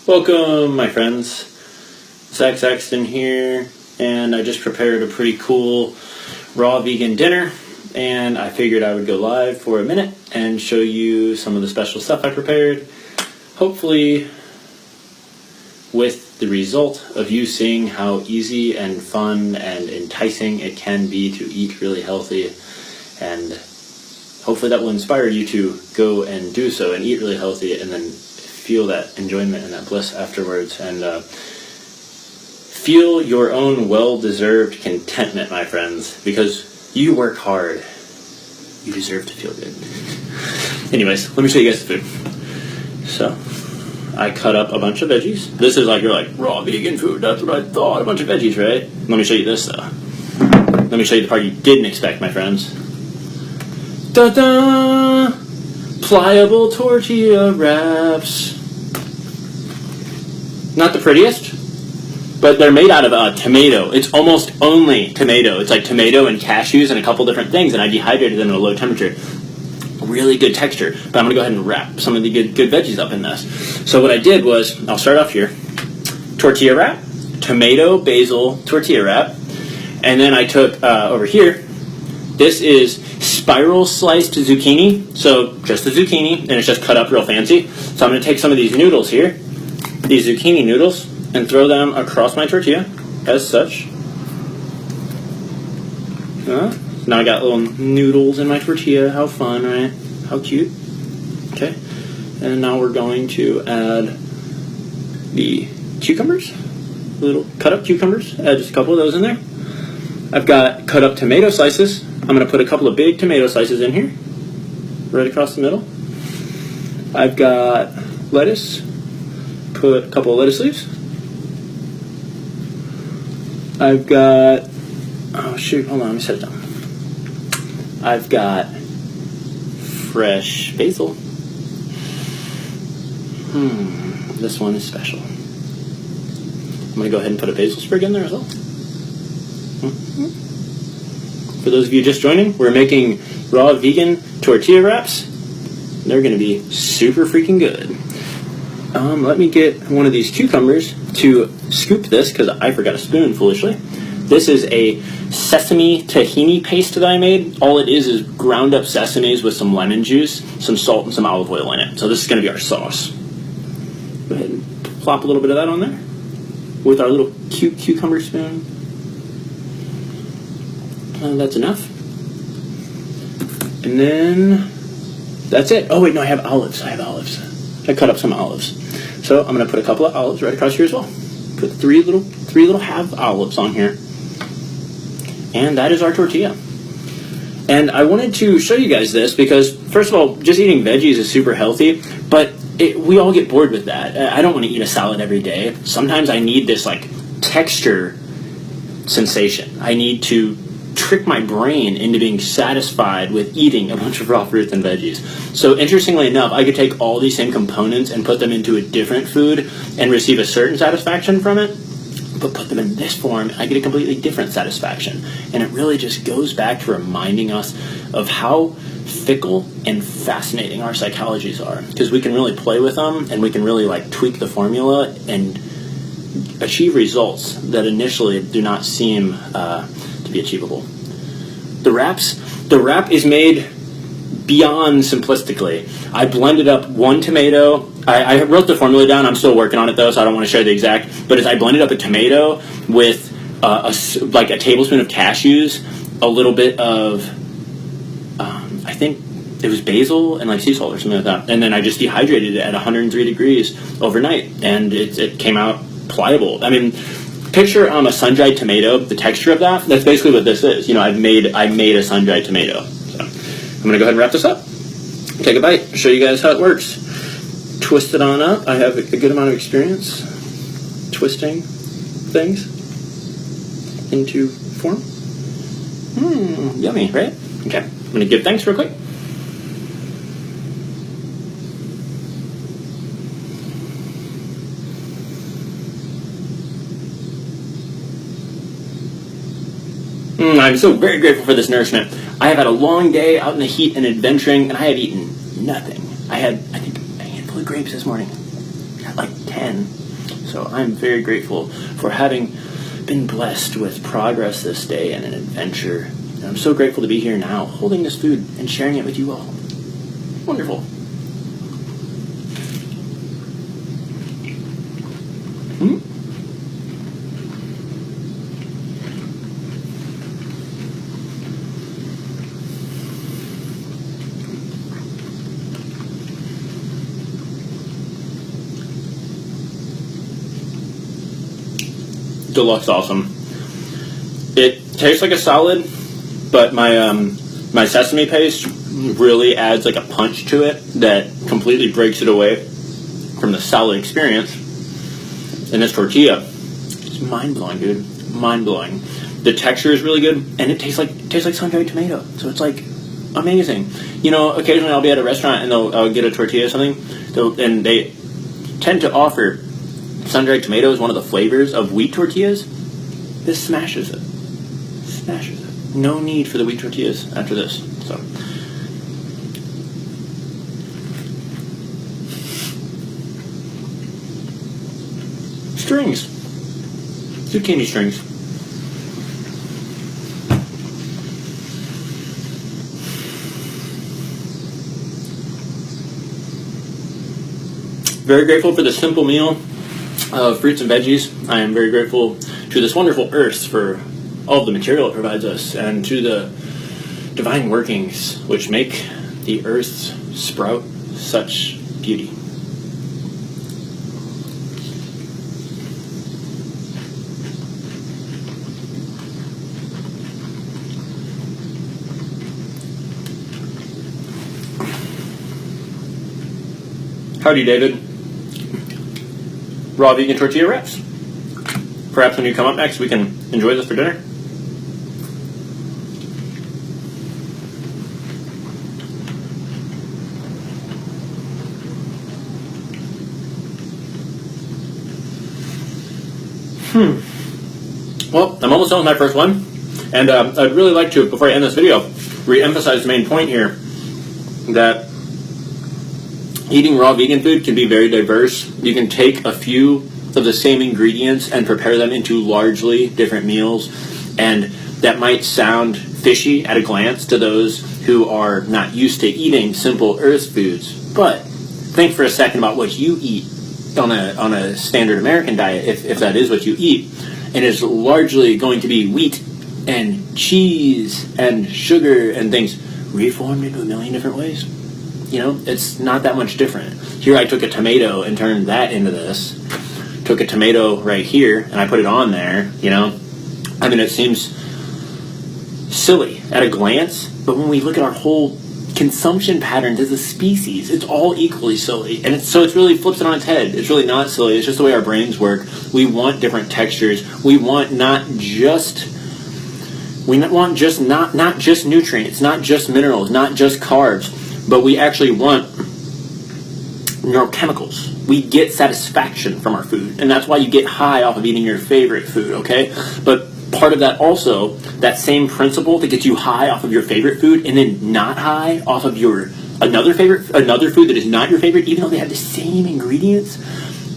Welcome, my friends. Zach Saxton here, and I just prepared a pretty cool raw vegan dinner, and I figured I would go live for a minute and show you some of the special stuff I prepared, hopefully with the result of you seeing how easy and fun and enticing it can be to eat really healthy, and hopefully that will inspire you to go and do so and eat really healthy and then feel that enjoyment and that bliss afterwards, and feel your own well-deserved contentment, my friends, because you work hard. You deserve to feel good. Anyways, let me show you guys the food. So, I cut up a bunch of veggies. This is you're like, raw vegan food, that's what I thought, a bunch of veggies, right? Let me show you this, though. Let me show you the part you didn't expect, my friends. Ta-da! Pliable tortilla wraps. Not the prettiest, but they're made out of tomato. It's almost only tomato. It's like tomato and cashews and a couple different things, and I dehydrated them at a low temperature. Really good texture, but I'm going to go ahead and wrap some of the good veggies up in this. So what I did was, I'll start off here, tortilla wrap, tomato basil tortilla wrap, and then I took over here, this is spiral sliced zucchini, so just the zucchini, and it's just cut up real fancy. So I'm going to take some of these noodles here, these zucchini noodles, and throw them across my tortilla, as such. Now I got little noodles in my tortilla. How fun, right? How cute. Okay. And now we're going to add the cucumbers, little cut up cucumbers. Add just a couple of those in there. I've got cut up tomato slices. I'm going to put a couple of big tomato slices in here, right across the middle. I've got lettuce. Put a couple of lettuce leaves. I've got, oh shoot, hold on, let me set it down. I've got fresh basil. This one is special. I'm going to go ahead and put a basil sprig in there as well. For those of you just joining, we're making raw vegan tortilla wraps. They're going to be super freaking good. Let me get one of these cucumbers to scoop this, because I forgot a spoon, foolishly. This is a sesame tahini paste that I made. All it is ground up sesames with some lemon juice, some salt, and some olive oil in it. So this is going to be our sauce. Go ahead and plop a little bit of that on there with our little cute cucumber spoon. That's enough. And then that's it. Oh wait, no, I have olives. I cut up some olives. So I'm going to put a couple of olives right across here as well. Put three little half olives on here. And that is our tortilla. And I wanted to show you guys this because, first of all, just eating veggies is super healthy, but we all get bored with that. I don't want to eat a salad every day. Sometimes I need this texture sensation. I need to trick my brain into being satisfied with eating a bunch of raw fruits and veggies. So interestingly enough, I could take all these same components and put them into a different food and receive a certain satisfaction from it, but put them in this form, I get a completely different satisfaction. And it really just goes back to reminding us of how fickle and fascinating our psychologies are, because we can really play with them and we can really tweak the formula and achieve results that initially do not seem to be achievable. The wrap is made beyond simplistically. I blended up one tomato. I wrote the formula down. I'm still working on it though, so I don't want to share the exact. But as I blended up a tomato with a tablespoon of cashews, a little bit of I think it was basil and sea salt or something like that, and then I just dehydrated it at 103 degrees overnight, and it came out pliable. I mean, picture a sun-dried tomato, the texture of that. That's basically what this is. I made a sun-dried tomato. So I'm going to go ahead and wrap this up. Take a bite. Show you guys how it works. Twist it on up. I have a good amount of experience twisting things into form. Yummy, right? Okay. I'm going to give thanks real quick. I'm so very grateful for this nourishment. I have had a long day out in the heat and adventuring, and I have eaten nothing. I had, I think, a of grapes this morning at like 10. So I'm very grateful for having been blessed with progress this day and an adventure. And I'm so grateful to be here now, holding this food and sharing it with you all. Wonderful. Deluxe awesome. It tastes like a salad, but my sesame paste really adds like a punch to it that completely breaks it away from the salad experience. And this tortilla, it's mind-blowing, dude. Mind-blowing. The texture is really good, and it tastes like sun-dried tomato. So it's like amazing. You know, occasionally I'll be at a restaurant and I'll get a tortilla or something, and they tend to offer sun-dried tomato is one of the flavors of wheat tortillas. This smashes it. Smashes it. No need for the wheat tortillas after this. So, strings. Zucchini strings. Very grateful for the simple meal of fruits and veggies. I am very grateful to this wonderful earth for all of the material it provides us, and to the divine workings which make the earth sprout such beauty. Howdy, David. Raw vegan tortilla wraps. Perhaps when you come up next, we can enjoy this for dinner. Well, I'm almost done with my first one, and I'd really like to, before I end this video, re-emphasize the main point here, that eating raw vegan food can be very diverse. You can take a few of the same ingredients and prepare them into largely different meals, and that might sound fishy at a glance to those who are not used to eating simple earth foods. But think for a second about what you eat on a standard American diet, if that is what you eat, and it's largely going to be wheat and cheese and sugar and things reformed into a million different ways. You know, it's not that much different. Here I took a tomato and turned that into this. Took a tomato right here and I put it on there, you know. I mean, it seems silly at a glance, but when we look at our whole consumption patterns as a species, it's all equally silly. And so it really flips it on its head. It's really not silly. It's just the way our brains work. We want different textures. We want not just nutrients, not just minerals, not just carbs, but we actually want neurochemicals. We get satisfaction from our food, and that's why you get high off of eating your favorite food, okay? But part of that also, that same principle that gets you high off of your favorite food and then not high off of another food that is not your favorite, even though they have the same ingredients,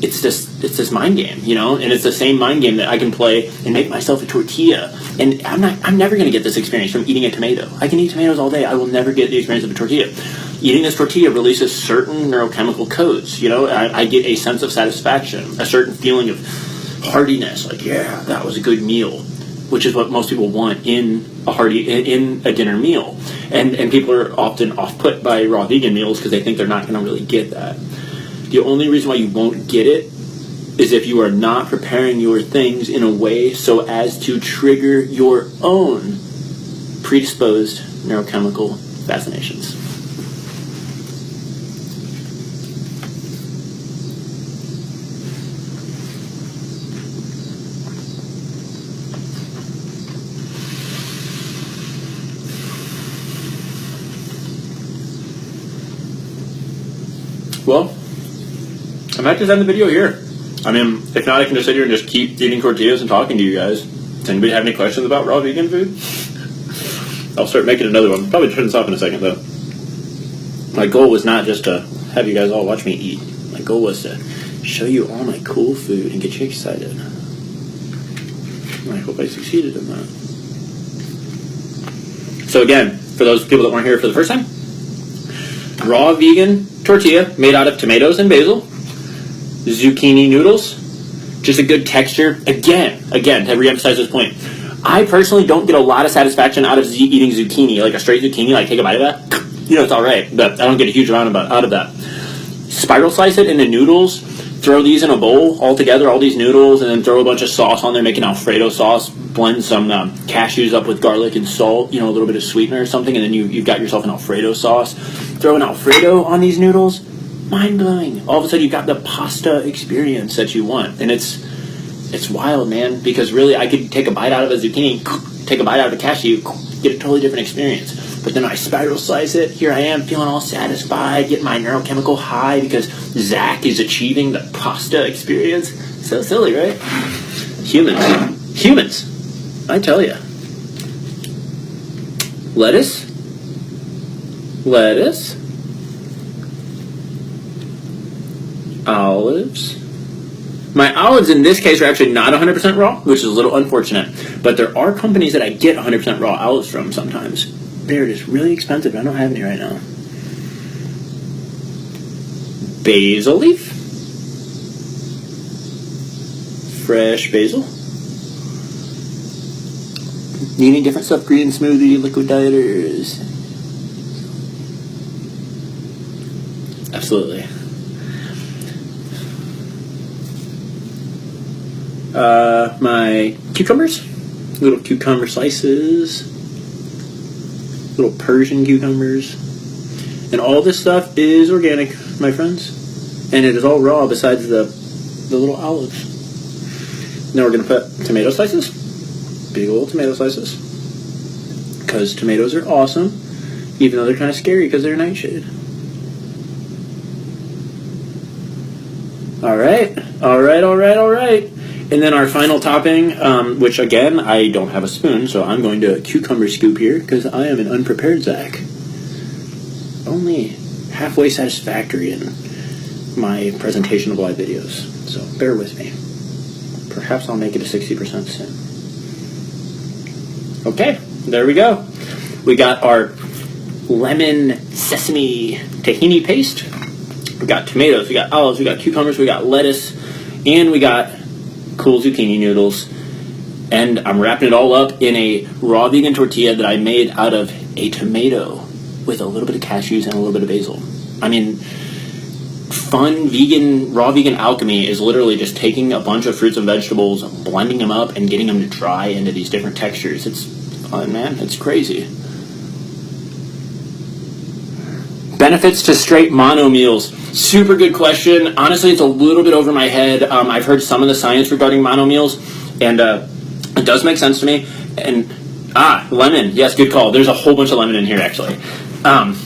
it's this mind game, you know? And it's the same mind game that I can play and make myself a tortilla. And I'm never going to get this experience from eating a tomato. I can eat tomatoes all day. I will never get the experience of a tortilla. Eating this tortilla releases certain neurochemical codes. You know, I get a sense of satisfaction, a certain feeling of heartiness, like, yeah, that was a good meal, which is what most people want in a dinner meal. And people are often off-put by raw vegan meals because they think they're not going to really get that. The only reason why you won't get it is if you are not preparing your things in a way so as to trigger your own predisposed neurochemical fascinations. Well, I might just end the video here. I mean, if not, I can just sit here and just keep eating tortillas and talking to you guys. Does anybody have any questions about raw vegan food? I'll start making another one. Probably turn this off in a second, though. My goal was not just to have you guys all watch me eat. My goal was to show you all my cool food and get you excited. I hope I succeeded in that. So again, for those people that weren't here for the first time, raw vegan tortilla made out of tomatoes and basil, zucchini noodles, just a good texture. Again, to reemphasize this point, I personally don't get a lot of satisfaction out of eating zucchini, like a straight zucchini, like take a bite of that. It's all right, but I don't get a huge amount out of that. Spiral slice it into noodles, throw these in a bowl all together, all these noodles, and then throw a bunch of sauce on there, make an Alfredo sauce, blend some cashews up with garlic and salt, a little bit of sweetener or something, and then you've got yourself an Alfredo sauce. Throw an Alfredo on these noodles, mind-blowing. All of a sudden you've got the pasta experience that you want, and it's wild, man, because really I could take a bite out of a zucchini, take a bite out of a cashew, get a totally different experience. But then I spiral slice it. Here I am feeling all satisfied, getting my neurochemical high because Zach is achieving the pasta experience. So silly, right? Humans, I tell you. Lettuce, olives. My olives in this case are actually not 100% raw, which is a little unfortunate. But there are companies that I get 100% raw olives from sometimes. They're just really expensive. I don't have any right now. Basil leaf. Fresh basil. Needing different stuff. Green smoothie, liquid dieters. Absolutely. My cucumbers. Little cucumber slices. Little Persian cucumbers. And all this stuff is organic, my friends. And it is all raw besides the little olives. Now we're going to put tomato slices. Big old tomato slices. Because tomatoes are awesome. Even though they're kind of scary because they're nightshade. Alright. And then our final topping, which again, I don't have a spoon, so I'm going to cucumber scoop here because I am an unprepared Zach. Only halfway satisfactory in my presentation of live videos, so bear with me. Perhaps I'll make it a 60% soon. Okay, there we go. We got our lemon sesame tahini paste. We got tomatoes, we got olives, we got cucumbers, we got lettuce, and we got cool zucchini noodles. And I'm wrapping it all up in a raw vegan tortilla that I made out of a tomato with a little bit of cashews and a little bit of basil. I mean, fun raw vegan alchemy is literally just taking a bunch of fruits and vegetables, blending them up, and getting them to dry into these different textures. It's fun, man. It's crazy. Benefits to straight mono meals. Super good question. Honestly, it's a little bit over my head. I've heard some of the science regarding mono meals, and it does make sense to me. And lemon. Yes, good call. There's a whole bunch of lemon in here, actually. The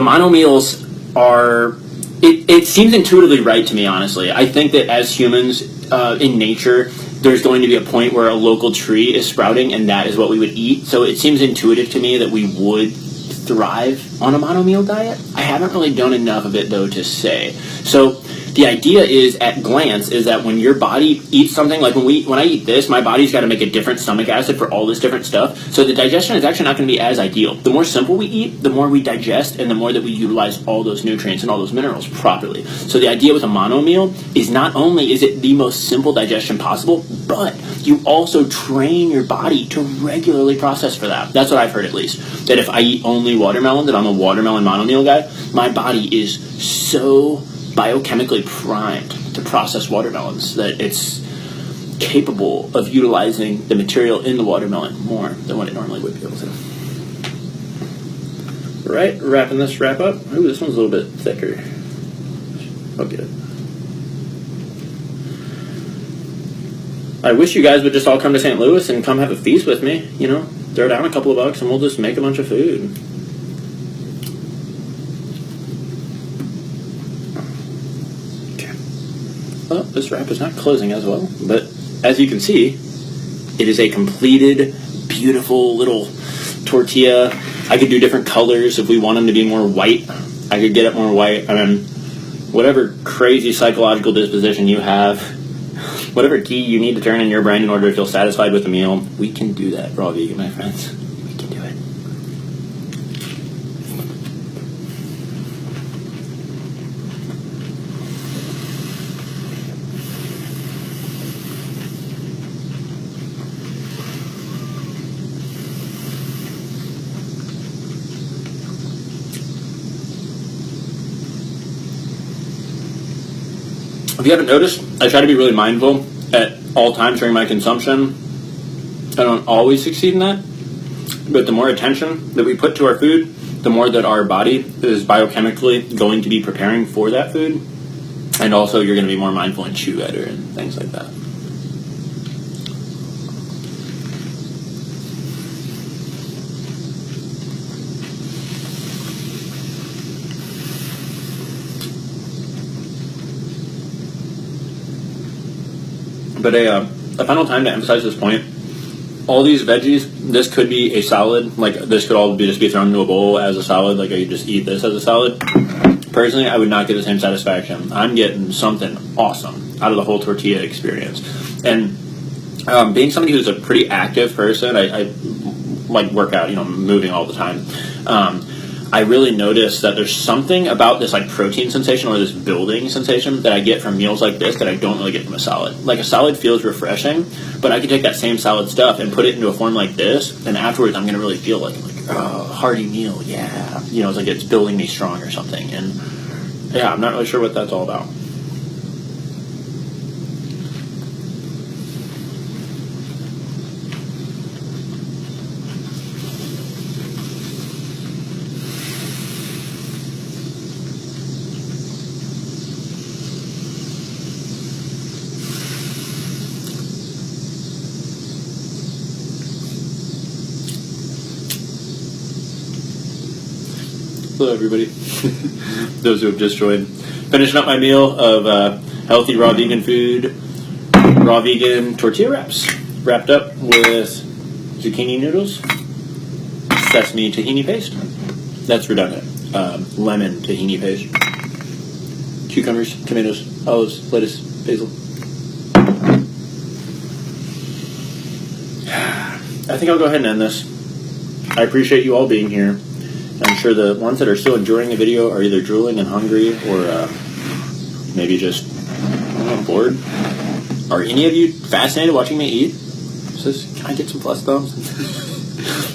mono meals are. It seems intuitively right to me, honestly. I think that as humans in nature, there's going to be a point where a local tree is sprouting, and that is what we would eat. So it seems intuitive to me that we would thrive on a mono meal diet. I haven't really done enough of it though to say. So the idea is, at glance, is that when your body eats something, like when I eat this, my body's got to make a different stomach acid for all this different stuff. So the digestion is actually not going to be as ideal. The more simple we eat, the more we digest, and the more that we utilize all those nutrients and all those minerals properly. So the idea with a mono meal is not only is it the most simple digestion possible, but you also train your body to regularly process for that. That's what I've heard, at least. That if I eat only watermelon, that I'm a watermelon mono meal guy, my body is so biochemically primed to process watermelons that it's capable of utilizing the material in the watermelon more than what it normally would be able to. Right, wrapping this wrap up. Ooh, this one's a little bit thicker. I'll get it. I wish you guys would just all come to St. Louis and come have a feast with me. Throw down a couple of bucks and we'll just make a bunch of food. Well, this wrap is not closing as well, but as you can see, it is a completed, beautiful little tortilla. I could do different colors if we want them to be more white I could get it more white. I mean, whatever crazy psychological disposition you have, whatever key you need to turn in your brain in order to feel satisfied with a meal, we can do that, Raw Vegan, my friends. We can do it. If you haven't noticed, I try to be really mindful at all times during my consumption. I don't always succeed in that, but the more attention that we put to our food, the more that our body is biochemically going to be preparing for that food, and also you're going to be more mindful and chew better and things like that. But a final time to emphasize this point, all these veggies, this could be a salad. Like, this could all just be thrown into a bowl as a salad. Like, I could just eat this as a salad. Personally, I would not get the same satisfaction. I'm getting something awesome out of the whole tortilla experience. And being somebody who's a pretty active person, I like work out, moving all the time. I really notice that there's something about this like protein sensation or this building sensation that I get from meals like this that I don't really get from a salad. Like, a salad feels refreshing, but I can take that same salad stuff and put it into a form like this, and afterwards I'm going to really feel like oh, hearty meal, yeah. It's like it's building me strong or something. And yeah, I'm not really sure what that's all about. Hello, everybody. Those who have just joined. Finishing up my meal of healthy raw vegan food, raw vegan tortilla wraps, wrapped up with zucchini noodles, sesame tahini paste. That's redundant. Lemon tahini paste, cucumbers, tomatoes, olives, lettuce, basil. I think I'll go ahead and end this. I appreciate you all being here. I'm sure the ones that are still enjoying the video are either drooling and hungry or maybe just bored. Are any of you fascinated watching me eat? Can I get some plus thumbs?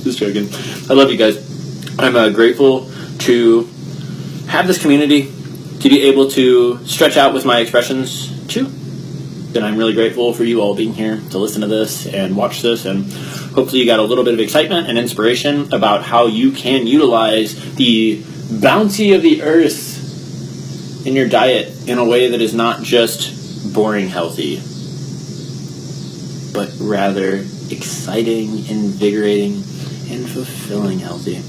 Just joking. I love you guys. I'm grateful to have this community, to be able to stretch out with my expressions too. And I'm really grateful for you all being here to listen to this and watch this, and hopefully you got a little bit of excitement and inspiration about how you can utilize the bounty of the earth in your diet in a way that is not just boring healthy, but rather exciting, invigorating, and fulfilling healthy.